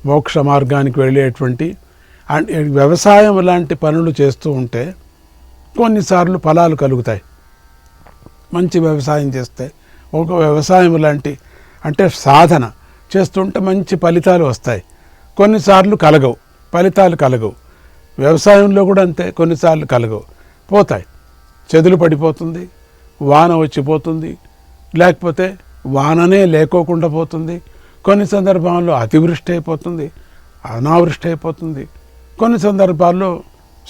మోక్ష మార్గానికి వెళ్ళేటువంటి వ్యవసాయం లాంటి పనులు చేస్తూ ఉంటే కొన్నిసార్లు ఫలాలు కలుగుతాయి. మంచి వ్యవసాయం చేస్తే ఒక వ్యవసాయం లాంటి అంటే సాధన చేస్తుంటే మంచి ఫలితాలు వస్తాయి. కొన్నిసార్లు కలగవు, ఫలితాలు కలగవు. వ్యవసాయంలో కూడా అంతే, కొన్నిసార్లు కలగవు, పోతాయి. చెదులు పడిపోతుంది, వాన వచ్చిపోతుంది, లేకపోతే వాననే లేకోకుండా పోతుంది. కొన్ని సందర్భాల్లో అతివృష్టి అయిపోతుంది, అనావృష్టి అయిపోతుంది. కొన్ని సందర్భాల్లో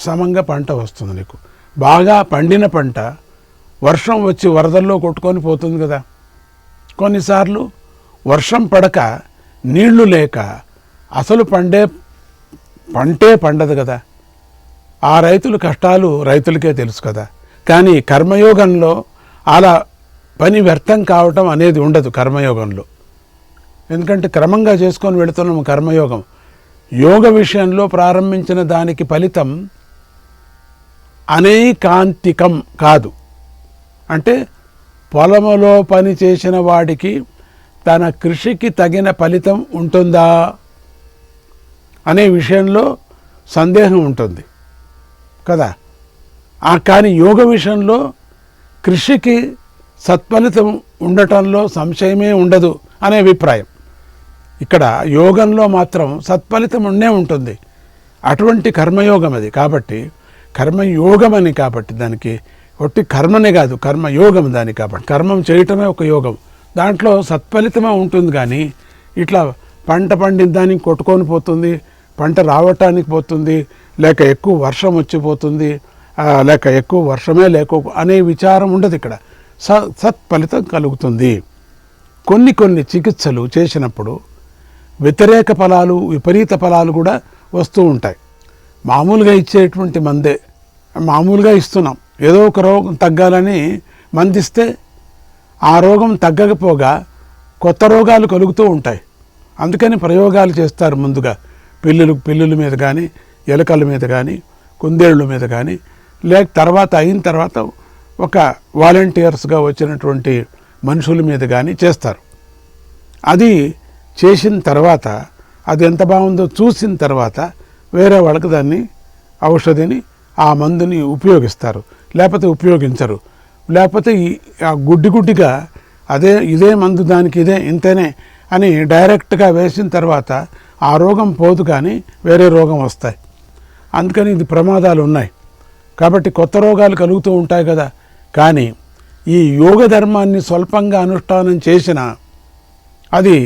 సమంగా పంట వస్తుంది. నీకు బాగా పండిన పంట వర్షం వచ్చి వరదల్లో కొట్టుకొని పోతుంది కదా. కొన్నిసార్లు వర్షం పడక నీళ్లు లేక అసలు పంటే పండదు కదా. ఆ రైతుల కష్టాలు రైతులకే తెలుసు కదా. కానీ కర్మయోగంలో అలా పని వ్యర్థం కావటం అనేది ఉండదు కర్మయోగంలో. ఎందుకంటే క్రమంగా చేసుకొని వెళుతున్నాము కర్మయోగం. యోగ విషయంలో ప్రారంభించిన దానికి ఫలితం అనైకాంతికం కాదు. అంటే పొలములో పని చేసిన వాడికి తన కృషికి తగిన ఫలితం ఉంటుందా అనే విషయంలో సందేహం ఉంటుంది కదా. కానీ యోగ విషయంలో కృషికి సత్ఫలితం ఉండటంలో సంశయమే ఉండదు అనే అభిప్రాయం. ఇక్కడ యోగంలో మాత్రం సత్ఫలితం ఉండే ఉంటుంది. అటువంటి కర్మయోగం అది. కాబట్టి కర్మయోగం అని కాబట్టి దానికి ఒట్టి కర్మనే కాదు, కర్మయోగం దాని. కాబట్టి కర్మం చేయటమే ఒక యోగం, దాంట్లో సత్ఫలితమే ఉంటుంది. కానీ ఇట్లా పంట పండిన దానికి కొట్టుకొని పోతుంది, పంట రావటానికి పోతుంది, లేక ఎక్కువ వర్షం వచ్చిపోతుంది, లేక ఎక్కువ వర్షమే లేకో అనే విచారం ఉండదు. ఇక్కడ సత్ఫలితం కలుగుతుంది. కొన్ని చికిత్సలు చేసినప్పుడు వ్యతిరేక ఫలాలు, విపరీత ఫలాలు కూడా వస్తూ ఉంటాయి. మామూలుగా ఇచ్చేటువంటి మందే మామూలుగా ఇస్తున్నాం. ఏదో ఒక రోగం తగ్గాలని మందిస్తే ఆ రోగం తగ్గకపోగా కొత్త రోగాలు కలుగుతూ ఉంటాయి. అందుకని ప్రయోగాలు చేస్తారు ముందుగా. పిల్లుల మీద కానీ, ఎలుకల మీద కానీ, కుందేళ్ళ మీద కానీ, లేక తర్వాత అయిన తర్వాత ఒక వాలంటీర్స్గా వచ్చినటువంటి మనుషుల మీద కానీ చేస్తారు. అది చేసిన తర్వాత అది ఎంత బాగుందో చూసిన తర్వాత వేరే వాళ్ళకి దాన్ని ఔషధిని ఆ మందుని ఉపయోగిస్తారు, లేకపోతే ఉపయోగించరు. లేకపోతే గుడ్డిగా ఇదే మందు దానికి ఇదే ఇంతనే అని డైరెక్ట్గా వేసిన తర్వాత ఆ రోగం పోదు, కానీ వేరే రోగం వస్తాయి. అందుకని ఇది ప్రమాదాలు ఉన్నాయి. కాబట్టి కొత్త రోగాలు కలుగుతూ ఉంటాయి కదా. కానీ ఈ యోగ ధర్మాన్ని స్వల్పంగా అనుష్ఠానం చేసిన అది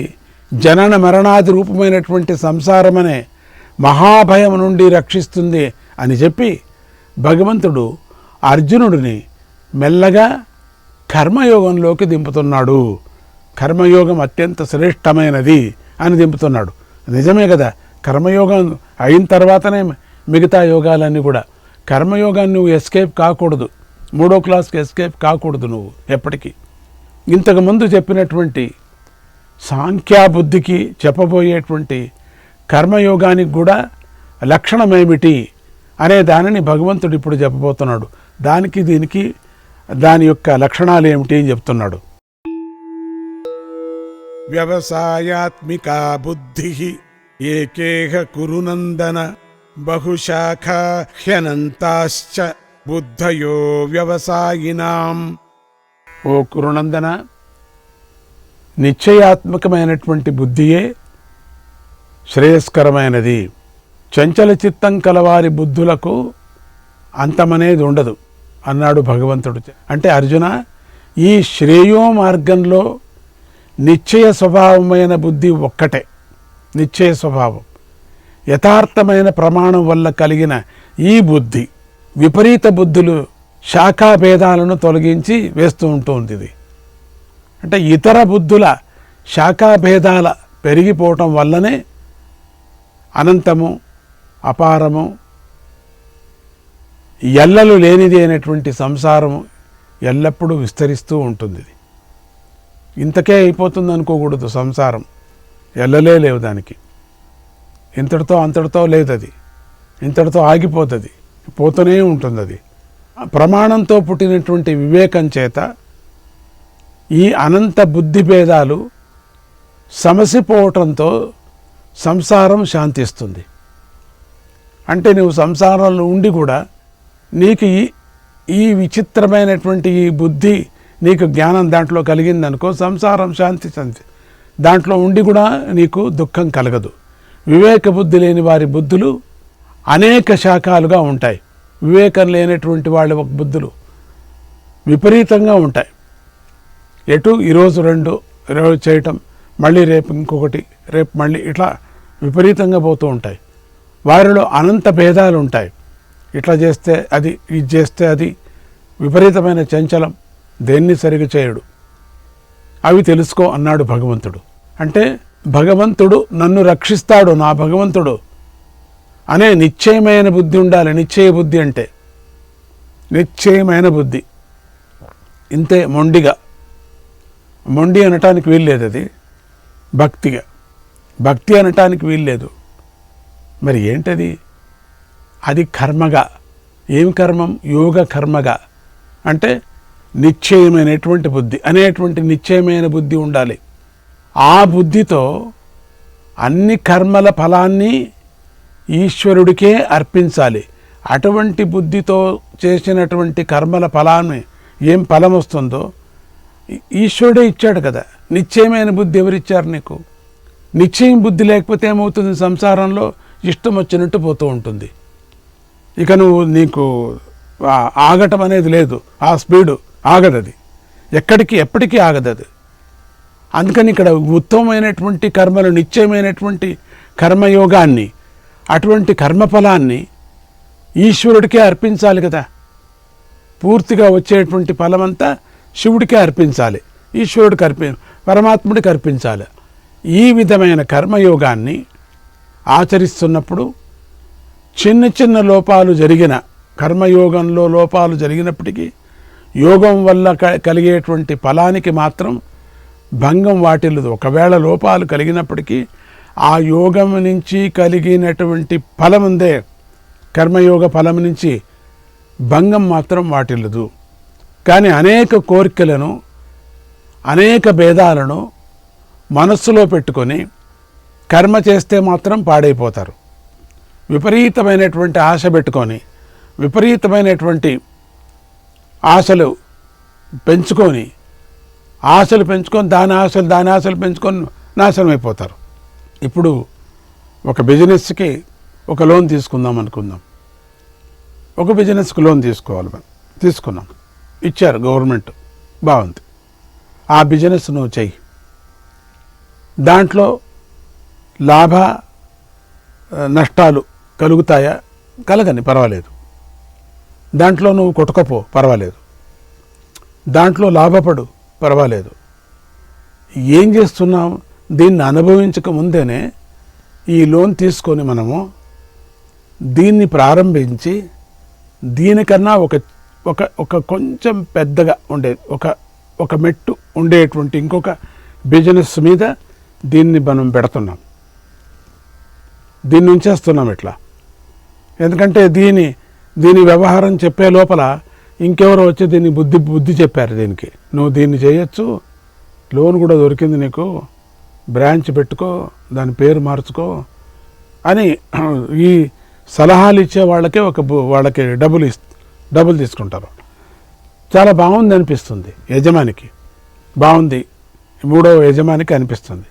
జనన మరణాది రూపమైనటువంటి సంసారం అనే మహాభయం నుండి రక్షిస్తుంది అని చెప్పి భగవంతుడు అర్జునుడిని మెల్లగా కర్మయోగంలోకి దింపుతున్నాడు. కర్మయోగం అత్యంత శ్రేష్టమైనది అని దింపుతున్నాడు. నిజమే కదా. కర్మయోగం అయిన తర్వాతనే మిగతా యోగాలన్నీ కూడా. కర్మయోగాన్ని నువ్వు ఎస్కేప్ కాకూడదు, 3వ క్లాస్కి ఎస్కేప్ కాకూడదు నువ్వు ఎప్పటికీ. ఇంతకుముందు చెప్పినటువంటి సాంఖ్యాబుద్ధికి చెప్పబోయేటువంటి కర్మయోగానికి కూడా లక్షణమేమిటి అనే దానిని భగవంతుడు ఇప్పుడు చెప్పబోతున్నాడు. దానికి దీనికి దాని యొక్క లక్షణాలు ఏమిటి అని చెప్తున్నాడు. వ్యవసాయాత్మికా బుద్ధి ఏకేహ కురునందన బహుశాఖా హ్యనంతాశ్చ బుద్ధయో వ్యవసాయినాం. ఓ కురునందన, నిశ్చయాత్మకమైనటువంటి బుద్ధియే శ్రేయస్కరమైనది. చంచల చిత్తం కలవారి బుద్ధులకు అంతమనేది ఉండదు అన్నాడు భగవంతుడు. అంటే అర్జున, ఈ శ్రేయో మార్గంలో నిశ్చయ స్వభావమైన బుద్ధి ఒక్కటే. నిశ్చయ స్వభావం, యథార్థమైన ప్రమాణం వల్ల కలిగిన ఈ బుద్ధి విపరీత బుద్ధులు, శాఖాభేదాలను తొలగించి వేస్తూ ఉంటుంది. ఇది అంటే ఇతర బుద్ధుల శాఖాభేదాల పెరిగిపోవటం వల్లనే అనంతము, అపారము, ఎల్లలు లేనిది అయినటువంటి సంసారము ఎల్లప్పుడూ విస్తరిస్తూ ఉంటుంది. ఇంతకే అయిపోతుంది అనుకోకూడదు. సంసారం ఎల్లలే లేవు దానికి. ఇంతటితో అంతటితో లేదు, అది ఇంతటితో ఆగిపోతుంది, పోతూనే ఉంటుంది. అది ప్రమాణంతో పుట్టినటువంటి వివేకం చేత ఈ అనంత బుద్ధి భేదాలు సమసిపోవటంతో సంసారం శాంతిస్తుంది. అంటే నువ్వు సంసారంలో ఉండి కూడా నీకు ఈ విచిత్రమైనటువంటి ఈ బుద్ధి, నీకు జ్ఞానం దాంట్లో కలిగిందనుకో, సంసారం శాంతి. దాంట్లో ఉండి కూడా నీకు దుఃఖం కలగదు. వివేక బుద్ధి లేని వారి బుద్ధులు అనేక శాఖలుగా ఉంటాయి. వివేకం లేనటువంటి వాళ్ళ బుద్ధులు విపరీతంగా ఉంటాయి. ఎటు ఈరోజు 2 చేయటం, మళ్ళీ రేపు ఇంకొకటి, రేపు మళ్ళీ ఇట్లా విపరీతంగా పోతూ ఉంటాయి. వారిలో అనంత భేదాలు ఉంటాయి. ఇట్లా చేస్తే అది, ఇది చేస్తే అది, విపరీతమైన చంచలం, దేన్ని సరిగా చేయడు. అవి తెలుసుకో అన్నాడు భగవంతుడు. అంటే భగవంతుడు నన్ను రక్షిస్తాడు, నా భగవంతుడు అనే నిశ్చయమైన బుద్ధి ఉండాలి. నిశ్చయ బుద్ధి అంటే నిశ్చయమైన బుద్ధి. ఇంతే. మొండి అనటానికి వీల్లేదు. అది భక్తిగా, భక్తి అనటానికి వీల్లేదు. మరి ఏంటది? అది కర్మగా. ఏం కర్మం? యోగ కర్మగా. అంటే నిశ్చయమైనటువంటి బుద్ధి అనేటువంటి నిశ్చయమైన బుద్ధి ఉండాలి. ఆ బుద్ధితో అన్ని కర్మల ఫలాన్ని ఈశ్వరుడికే అర్పించాలి. అటువంటి బుద్ధితో చేసినటువంటి కర్మల ఫలాన్ని, ఏం ఫలం వస్తుందో ఈశ్వరుడే ఇచ్చాడు కదా. నిశ్చయమైన బుద్ధి ఎవరిచ్చారు నీకు? నిశ్చయం బుద్ధి లేకపోతే ఏమవుతుంది? సంసారంలో ఇష్టం వచ్చినట్టు పోతూ ఉంటుంది. ఇక నీకు ఆగటం అనేది లేదు. ఆ స్పీడు ఆగదది, ఎప్పటికీ ఆగదది. అందుకని ఇక్కడ ఉత్తమమైనటువంటి కర్మలు, నిశ్చయమైనటువంటి కర్మయోగాన్ని, అటువంటి కర్మఫలాన్ని ఈశ్వరుడికే అర్పించాలి కదా. పూర్తిగా వచ్చేటువంటి ఫలమంతా శివుడికే అర్పించాలి, ఈశ్వరుడికి పరమాత్ముడికి అర్పించాలి. ఈ విధమైన కర్మయోగాన్ని ఆచరిస్తున్నప్పుడు చిన్న లోపాలు జరిగిన, కర్మయోగంలో లోపాలు జరిగినప్పటికీ యోగం వల్ల కలిగేటువంటి ఫలానికి మాత్రం భంగం వాటిల్లదు. ఒకవేళ లోపాలు కలిగినప్పటికీ ఆ యోగం నుంచి కలిగినటువంటి ఫలం ఉందే, కర్మయోగ ఫలం నుంచి భంగం మాత్రం వాటిల్లదు. కానీ అనేక కోరికలను, అనేక భేదాలను మనస్సులో పెట్టుకొని కర్మ చేస్తే మాత్రం పాడైపోతారు. విపరీతమైనటువంటి ఆశ పెట్టుకొని, విపరీతమైనటువంటి ఆశలు పెంచుకొని దాని ఆశలు పెంచుకొని నాశనం అయిపోతారు. ఇప్పుడు ఒక బిజినెస్కి ఒక లోన్ అనుకుందాం. ఒక బిజినెస్కి లోన్ తీసుకోవాలి. మనం తీసుకున్నాం, ఇచ్చారు గవర్నమెంట్, బాగుంది. ఆ బిజినెస్ నువ్వు చెయ్యి. దాంట్లో లాభ నష్టాలు కలుగుతాయా? కలగని, పర్వాలేదు. దాంట్లో నువ్వు కొట్టుకపో, పర్వాలేదు. దాంట్లో లాభపడు, పర్వాలేదు. ఏం చేస్తున్నాం? దీన్ని అనుభవించక ముందేనే ఈ లోన్ తీసుకొని మనము దీన్ని ప్రారంభించి, దీనికన్నా ఒక కొంచెం పెద్దగా ఉండే, ఒక మెట్టు ఉండేటువంటి ఇంకొక బిజినెస్ మీద దీన్ని మనం పెడుతున్నాం, దీన్ని ఉంచేస్తున్నాం ఇట్లా. ఎందుకంటే దీని వ్యవహారం చెప్పే లోపల ఇంకెవరో వచ్చి దీన్ని బుద్ధి చెప్పారు. దీనికి నువ్వు దీన్ని చేయొచ్చు, లోన్ కూడా దొరికింది నీకు, బ్రాంచ్ పెట్టుకో, దాని పేరు మార్చుకో అని ఈ సలహాలు ఇచ్చే వాళ్ళకి డబ్బులు తీసుకుంటారు. చాలా బాగుంది అనిపిస్తుంది యజమానికి, బాగుంది, మూడో యజమానికి అనిపిస్తుంది.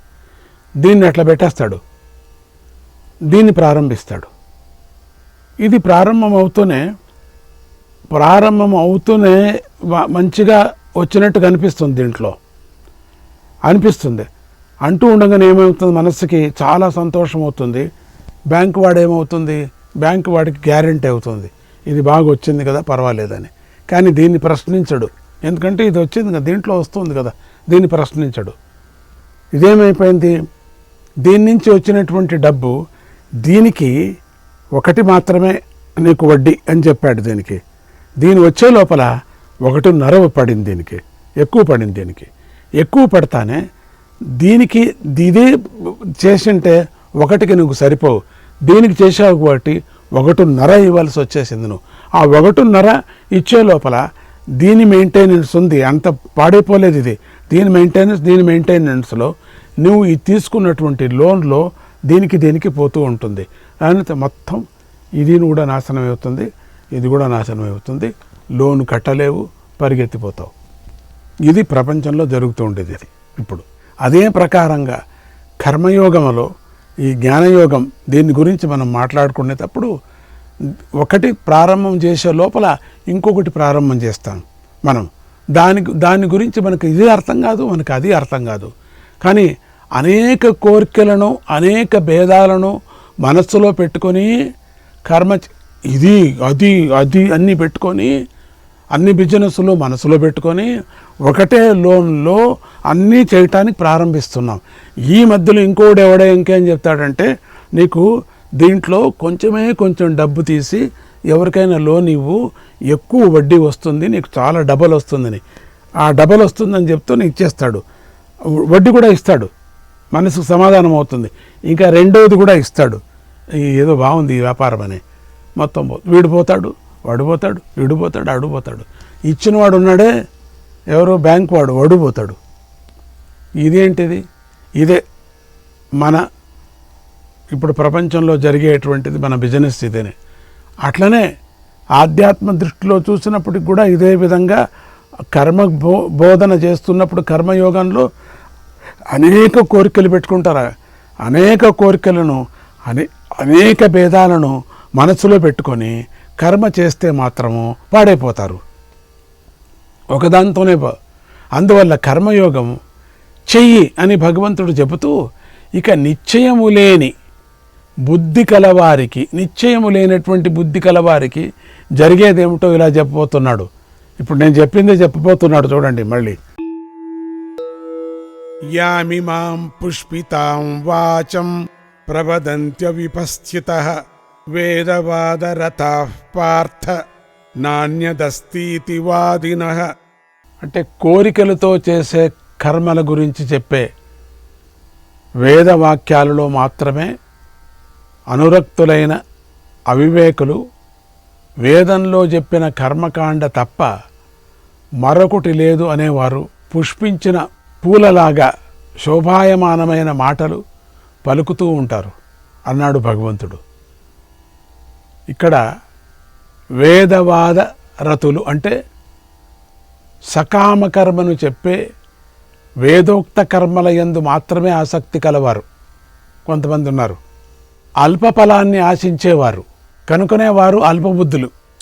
దీన్ని అట్లా పెట్టేస్తాడు, దీన్ని ప్రారంభిస్తాడు. ఇది ప్రారంభం అవుతూనే మంచిగా వచ్చినట్టు కనిపిస్తుంది, దీంట్లో అనిపిస్తుంది. అంటూ ఉండగానే ఏమవుతుంది? మనస్సుకి చాలా సంతోషం అవుతుంది. బ్యాంకు వాడికి గ్యారెంటీ అవుతుంది, ఇది బాగా వచ్చింది కదా, పర్వాలేదని. కానీ దీన్ని ప్రశ్నించడు, ఎందుకంటే ఇది వచ్చింది కదా, దీంట్లో వస్తుంది కదా, దీన్ని ప్రశ్నించడు. ఇదేమైపోయింది? దీని నుంచి వచ్చినటువంటి డబ్బు దీనికి ఒకటి మాత్రమే నీకు వడ్డీ అని చెప్పాడు. దీని వచ్చే లోపల 1.5 పడింది, దీనికి ఎక్కువ పడింది. దీనికి ఎక్కువ పడతానే దీనికి ఇదే చేసింటే 1కి నువ్వు సరిపోవు, దీనికి చేసావు కాబట్టి 1.5 ఇవ్వాల్సి వచ్చేసింది. నువ్వు ఆ 1.5 ఇచ్చే లోపల దీని మెయింటెనెన్స్ ఉంది, అంత పాడైపోలేదు ఇది. దీని మెయింటెనెన్స్లో నువ్వు ఈ తీసుకున్నటువంటి లోన్లో దేనికి పోతూ ఉంటుంది. దానితో మొత్తం ఇది కూడా నాశనం అవుతుంది, ఇది కూడా నాశనం అవుతుంది. లోను కట్టలేవు, పరిగెత్తిపోతావు. ఇది ప్రపంచంలో జరుగుతూ ఉండేది. ఇది ఇప్పుడు అదే ప్రకారంగా కర్మయోగంలో ఈ జ్ఞానయోగం దీని గురించి మనం మాట్లాడుకునేటప్పుడు ఒకటి ప్రారంభం చేసే లోపల ఇంకొకటి ప్రారంభం చేస్తాం మనం. దాని గురించి మనకు ఇది అర్థం కాదు, మనకు అది అర్థం కాదు. కానీ అనేక కోరికలను, అనేక భేదాలను మనస్సులో పెట్టుకొని కర్మ ఇది అది అది అన్నీ పెట్టుకొని, అన్ని బిజినెస్లు మనసులో పెట్టుకొని ఒకటే లోన్లో అన్నీ చేయటానికి ప్రారంభిస్తున్నాం. ఈ మధ్యలో ఇంకోటి ఇంకేం చెప్తాడంటే, నీకు దీంట్లో కొంచెం డబ్బు తీసి ఎవరికైనా లోన్ ఇవ్వు, ఎక్కువ వడ్డీ వస్తుంది, నీకు చాలా డబల్ వస్తుందని. ఆ డబల్ వస్తుందని చెప్తూ నీకు ఇచ్చేస్తాడు. వడ్డీ కూడా ఇస్తాడు, మనసుకు సమాధానం అవుతుంది. ఇంకా రెండవది కూడా ఇస్తాడు, ఏదో బాగుంది ఈ వ్యాపారం అని. మొత్తం వీడు పోతాడు, వాడు పోతాడు, వీడు పోతాడు, ఆడు పోతాడు. ఇచ్చినవాడు ఉన్నాడే ఎవరో బ్యాంక్ వాడు పోతాడు. ఇదేంటిది? ఇదే మన ఇప్పుడు ప్రపంచంలో జరిగేటువంటిది, మన బిజినెస్ ఇదేనే. అట్లనే ఆధ్యాత్మ దృష్టిలో చూసినప్పటికి కూడా ఇదే విధంగా కర్మ బోధన చేస్తున్నప్పుడు కర్మయోగంలో అనేక కోరికలు పెట్టుకుంటారు. అనేక కోరికలను, అనేక భేదాలను మనసులో పెట్టుకొని కర్మ చేస్తే మాత్రము పాడైపోతారు ఒకదాంతోనే. అందువల్ల కర్మయోగం చెయ్యి అని భగవంతుడు చెబుతూ, ఇక నిశ్చయము లేని బుద్ధి కలవారికి, నిశ్చయము లేనటువంటి బుద్ధి కలవారికి జరిగేదేమిటో ఇలా చెప్పబోతున్నాడు. ఇప్పుడు నేను చెప్పిందే చెప్పబోతున్నాడు చూడండి మళ్ళీ. యామిమాం పుష్పితాం వాచం ప్రవదంత్య విపస్థితః వేదవాదరతాః పార్థ నాణ్యదస్తీతి వాదినః. అంటే కోరికలతో చేసే కర్మల గురించి చెప్పే వేదవాక్యాలలో మాత్రమే అనురక్తులైన అవివేకులు వేదంలో చెప్పిన కర్మకాండ తప్ప మరొకటి లేదు అనేవారు పుష్పించిన పూలలాగా శోభాయమానమైన మాటలు పలుకుతూ ఉంటారు అన్నాడు భగవంతుడు. ఇక్కడ వేదవాద రతులు అంటే సకామ కర్మను చెప్పే వేదోక్త కర్మల యందు మాత్రమే ఆసక్తి కలవారు కొంతమంది ఉన్నారు. అల్ప ఫలాన్ని ఆశించేవారు కనుకనే వారు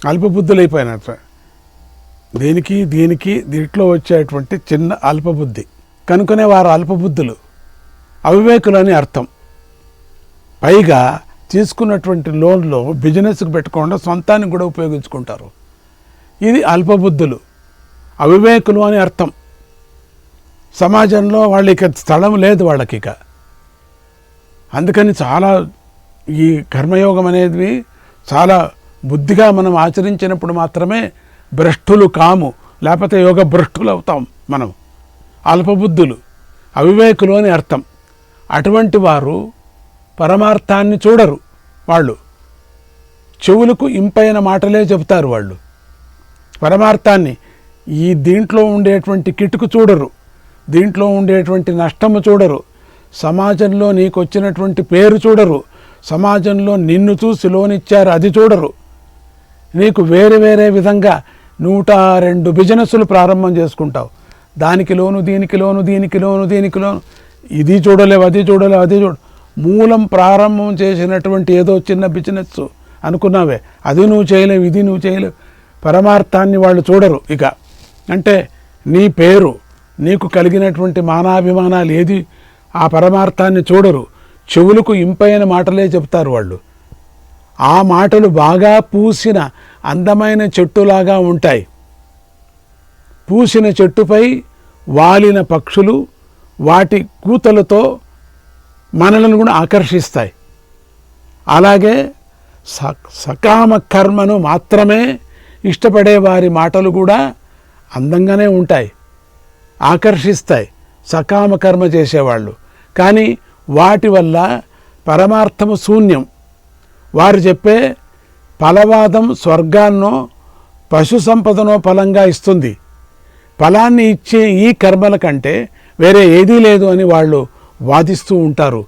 అల్పబుద్ధులైపోయినట్టు. దీంట్లో వచ్చేటువంటి చిన్న అల్పబుద్ధి కనుకనే వారు అల్పబుద్ధులు, అవివేకులు అని అర్థం. పైగా తీసుకున్నటువంటి లోన్లో బిజినెస్కి పెట్టకుండా సొంతానికి కూడా ఉపయోగించుకుంటారు. ఇది అల్పబుద్ధులు, అవివేకులు అని అర్థం. సమాజంలో వాళ్ళకి స్థలం లేదు వాళ్ళకి ఇక. అందుకని చాలా ఈ కర్మయోగం అనేది చాలా బుద్ధిగా మనం ఆచరించినప్పుడు మాత్రమే భ్రష్టులు కాము, లేకపోతే యోగ భ్రష్టులు అవుతాం మనం. అల్పబుద్ధులు, అవివేకులు అని అర్థం. అటువంటి వారు పరమార్థాన్ని చూడరు. వాళ్ళు చెవులకు ఇంపైన మాటలే చెబుతారు. వాళ్ళు పరమార్థాన్ని ఈ దీంట్లో ఉండేటువంటి కిటుకు చూడరు, దీంట్లో ఉండేటువంటి నష్టము చూడరు, సమాజంలో నీకు వచ్చినటువంటి పేరు చూడరు, సమాజంలో నిన్ను చూసి లోనిచ్చారు అది చూడరు. నీకు వేరే వేరే విధంగా 102 బిజినెస్లు ప్రారంభం చేసుకుంటావు. దానికి లోను, దీనికి లోను, దీనికి లోను, దీనికి లోను, ఇది చూడలేవు, అది చూడలేవు, అది మూలం ప్రారంభం చేసినటువంటి ఏదో చిన్న బిజినెస్ అనుకున్నావే అది నువ్వు చేయలేవు, ఇది నువ్వు చేయలేవు. పరమార్థాన్ని వాళ్ళు చూడరు. ఇక అంటే నీ పేరు, నీకు కలిగినటువంటి మానాభిమానాలు ఏది ఆ పరమార్థాన్ని చూడరు. చెవులకు ఇంపైన మాటలే చెప్తారు వాళ్ళు. ఆ మాటలు బాగా పూసిన అందమైన చెట్టులాగా ఉంటాయి. పూసిన చెట్టుపై వాలిన పక్షులు వాటి కూతలతో మనలను కూడా ఆకర్షిస్తాయి. అలాగే సకామ కర్మను మాత్రమే ఇష్టపడే వారి మాటలు కూడా అందంగానే ఉంటాయి, ఆకర్షిస్తాయి సకామ కర్మ చేసేవాళ్ళు. కానీ వాటి వల్ల పరమార్థము శూన్యం. వారు చెప్పే ఫలవాదం స్వర్గాన్నో పశు సంపదనో ఫలంగా ఇస్తుంది. ఫలాన్ని ఇచ్చే ఈ కర్మల కంటే వేరే ఏదీ లేదు అని వాళ్ళు వాదిస్తూ ఉంటారు.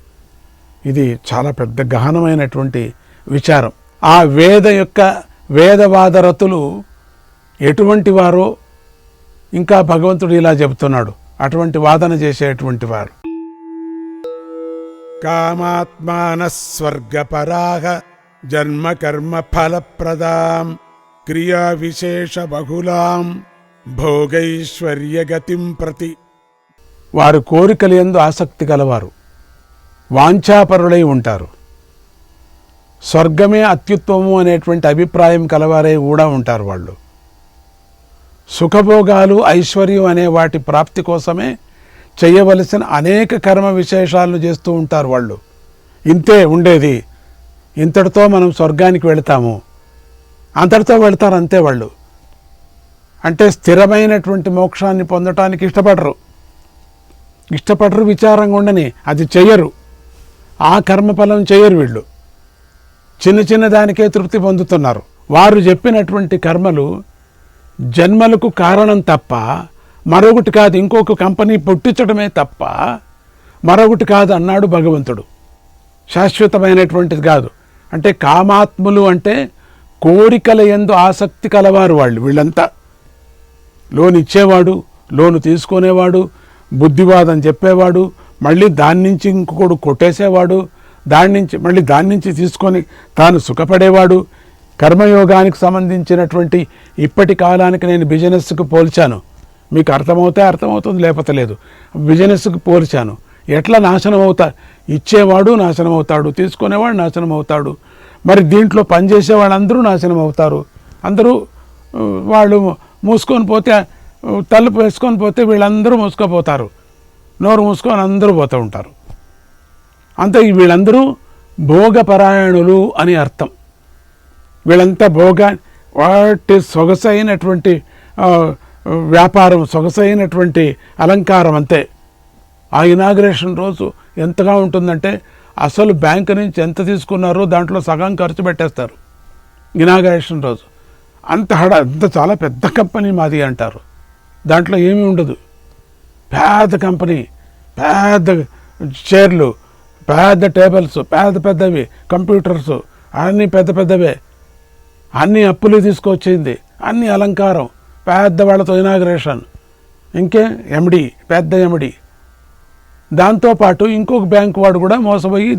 ఇది చాలా పెద్ద గహనమైనటువంటి విచారం. ఆ వేదవాదరతులు ఎటువంటి వారో ఇంకా భగవంతుడు ఇలా చెబుతున్నాడు. అటువంటి వాదన చేసేటువంటి వారు కామాత్మానః స్వర్గపరాః జన్మ కర్మ ఫలప్రదాం క్రియా విశేష బహుళాం భోగైశ్వర్యగతిం ప్రతి. వారు కోరికల యందు ఆసక్తి గలవారు, వాంఛాపరులై ఉంటారు. స్వర్గమే అత్యుత్తమము అనేటువంటి అభిప్రాయం కలవారై కూడా ఉంటారు. వాళ్ళు సుఖభోగాలు, ఐశ్వర్యం అనే వాటి ప్రాప్తి కోసమే చేయవలసిన అనేక కర్మ విశేషాలను చేస్తూ ఉంటారు. వాళ్ళు ఇంతే ఉండేది, ఇంతటితో మనం స్వర్గానికి వెళతాము, అంతటితో వెళతారు, అంతే. వాళ్ళు అంటే స్థిరమైనటువంటి మోక్షాన్ని పొందటానికి ఇష్టపడరు, విచారంగా ఉండని అది చెయ్యరు, ఆ కర్మఫలం చెయ్యరు. వీళ్ళు చిన్న దానికే తృప్తి పొందుతున్నారు. వారు చెప్పినటువంటి కర్మలు జన్మలకు కారణం తప్ప మరొకటి కాదు, ఇంకొక కంపెనీ పుట్టించడమే తప్ప మరొకటి కాదు అన్నాడు భగవంతుడు. శాశ్వతమైనటువంటిది కాదు. అంటే కామాత్ములు అంటే కోరికల యందు ఆసక్తి కలవారు వాళ్ళు. వీళ్ళంతా లోన్ ఇచ్చేవాడు, లోను తీసుకునేవాడు, బుద్ధివాదం చెప్పేవాడు, మళ్ళీ దాని నుంచి ఇంకొకడు కొట్టేసేవాడు, మళ్ళీ దాని నుంచి తీసుకొని తాను సుఖపడేవాడు. కర్మయోగానికి సంబంధించినటువంటి ఇప్పటి కాలానికి నేను బిజినెస్కు పోల్చాను. మీకు అర్థమవుతుంది, లేకపోతే లేదు. బిజినెస్కు పోల్చాను. ఎట్లా నాశనం అవుతారు? ఇచ్చేవాడు నాశనం అవుతాడు, తీసుకునేవాడు నాశనం అవుతాడు. మరి దీంట్లో పనిచేసే వాళ్ళందరూ నాశనం అవుతారు. అందరూ వాళ్ళు మూసుకొని పోతే, తలుపు వేసుకొని పోతే వీళ్ళందరూ మూసుకుపోతారు. నోరు మూసుకొని అందరూ పోతూ ఉంటారు. అంతే. వీళ్ళందరూ భోగపరాయణులు అని అర్థం. వీళ్ళంతా వాటి సొగసైనటువంటి వ్యాపారం, సొగసైనటువంటి అలంకారం అంతే. ఆ ఇనాగ్రేషన్ రోజు ఎంతగా ఉంటుందంటే అసలు బ్యాంకు నుంచి ఎంత తీసుకున్నారో దాంట్లో సగం ఖర్చు పెట్టేస్తారు ఇనాగ్రేషన్ రోజు. అంత చాలా పెద్ద కంపెనీ మాది అంటారు. దాంట్లో ఏమీ ఉండదు. పెద్ద కంపెనీ, పెద్ద చైర్లు, పెద్ద టేబుల్స్, పెద్దవి కంప్యూటర్స్, అన్నీ పెద్దవే. అన్ని అప్పులు తీసుకొచ్చింది, అన్ని అలంకారం, పెద్దవాళ్ళతో ఇనాగ్రేషన్. ఇంకే ఎండి, పెద్ద ఎండి. దాంతోపాటు ఇంకొక బ్యాంకు వాడు కూడా మోసపోయి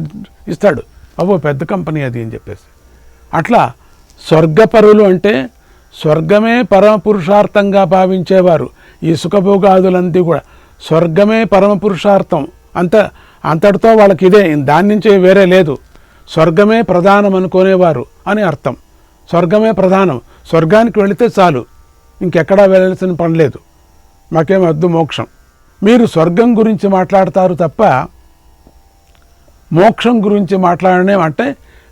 ఇస్తాడు, అవ్వో పెద్ద కంపెనీ అది అని చెప్పేసి. అట్లా స్వర్గపరులు అంటే స్వర్గమే పరమ పురుషార్థంగా భావించేవారు. ఈ సుఖభోగాదులంతా కూడా స్వర్గమే పరమ పురుషార్థం, అంతటితో వాళ్ళకి ఇదే, దాని నుంచే వేరే లేదు. స్వర్గమే ప్రధానం అనుకునేవారు అని అర్థం. స్వర్గమే ప్రధానం, స్వర్గానికి వెళితే చాలు, ఇంకెక్కడా వెళ్ళాల్సిన పని లేదు, మాకేం వద్దు మోక్షం. మీరు స్వర్గం గురించి మాట్లాడతారు తప్ప మోక్షం గురించి మాట్లాడనే అంటే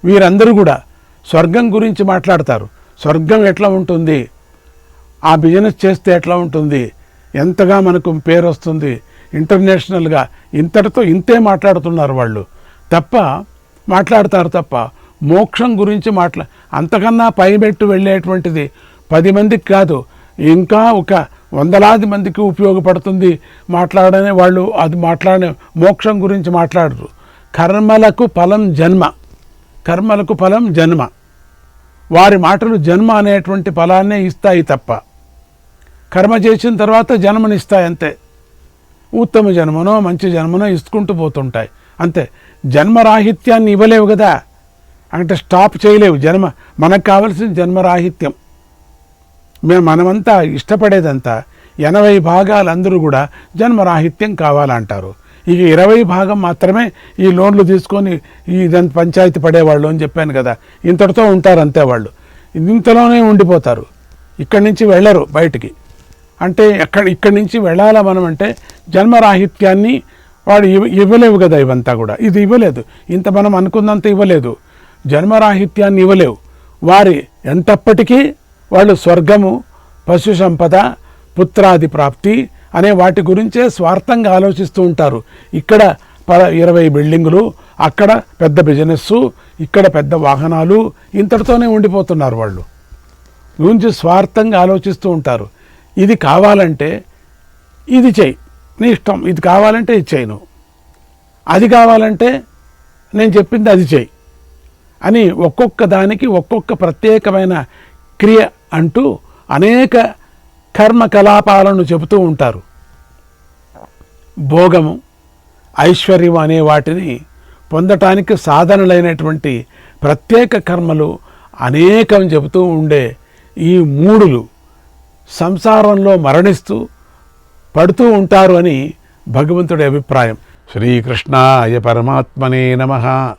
వీరందరూ కూడా స్వర్గం గురించి మాట్లాడతారు. స్వర్గం ఎట్లా ఉంటుంది, ఆ బిజినెస్ చేస్తే ఎట్లా ఉంటుంది, ఎంతగా మనకు పేరు వస్తుంది ఇంటర్నేషనల్గా, ఇంతటితో ఇంతే మాట్లాడుతున్నారు వాళ్ళు మాట్లాడతారు తప్ప మోక్షం గురించి అంతకన్నా పైబెట్టు వెళ్ళేటువంటిది 10 మందికి కాదు, ఇంకా ఒక 100,000 మందికి ఉపయోగపడుతుంది మాట్లాడనే వాళ్ళు. అది మాట్లాడే మోక్షం గురించి మాట్లాడరు. కర్మలకు ఫలం జన్మ. వారి మాటలు జన్మ అనేటువంటి ఫలాన్నే ఇస్తాయి తప్ప కర్మ చేసిన తర్వాత జన్మనిస్తాయి అంతే. ఉత్తమ జన్మనో మంచి జన్మనో ఇసుకుంటూ పోతుంటాయి అంతే. జన్మరాహిత్యాన్ని ఇవ్వలేవు కదా, అంటే స్టాప్ చేయలేవు. మనకు కావలసిన జన్మరాహిత్యం. మనమంతా ఇష్టపడేదంతా 80 భాగాలు అందరూ కూడా జన్మరాహిత్యం కావాలంటారు. ఇక 20 భాగం మాత్రమే ఈ లోన్లు తీసుకొని ఇదంతా పంచాయతీ పడేవాళ్ళు అని చెప్పాను కదా, ఇంతటితో ఉంటారు అంతే. వాళ్ళు ఇంతలోనే ఉండిపోతారు, ఇక్కడి నుంచి వెళ్ళరు బయటికి. అంటే ఇక్కడి నుంచి వెళ్ళాలా మనం అంటే జన్మరాహిత్యాన్ని వాడు ఇవ్వలేవు కదా. ఇవంతా కూడా ఇది ఇవ్వలేదు, ఇంత మనం అనుకున్నంత ఇవ్వలేదు. జన్మరాహిత్యాన్ని ఇవ్వలేవు. వారి ఎంతప్పటికీ వాళ్ళు స్వర్గము, పశు సంపద, పుత్రాది ప్రాప్తి అనే వాటి గురించే స్వార్థంగా ఆలోచిస్తూ ఉంటారు. ఇక్కడ 20 బిల్డింగులు, అక్కడ పెద్ద బిజినెస్సు, ఇక్కడ పెద్ద వాహనాలు, ఇంతటితోనే ఉండిపోతున్నారు. వాళ్ళు గురించి స్వార్థంగా ఆలోచిస్తూ ఉంటారు. ఇది కావాలంటే ఇది చెయ్యి, నీ ఇష్టం. ఇది కావాలంటే ఇది చేయను, అది కావాలంటే నేను చెప్పింది అది చేయి అని ఒక్కొక్క దానికి ఒక్కొక్క ప్రత్యేకమైన క్రియ అంటూ అనేక కర్మకలాపాలను చెబుతూ ఉంటారు. భోగము, ఐశ్వర్యం అనే వాటిని పొందటానికి సాధనలైనటువంటి ప్రత్యేక కర్మలు అనేకం చెబుతూ ఉండే ఈ మూడులు సంసారంలో మరణిస్తూ పడుతూ ఉంటారు అని భగవంతుడి అభిప్రాయం. శ్రీకృష్ణాయ పరమాత్మనే నమః.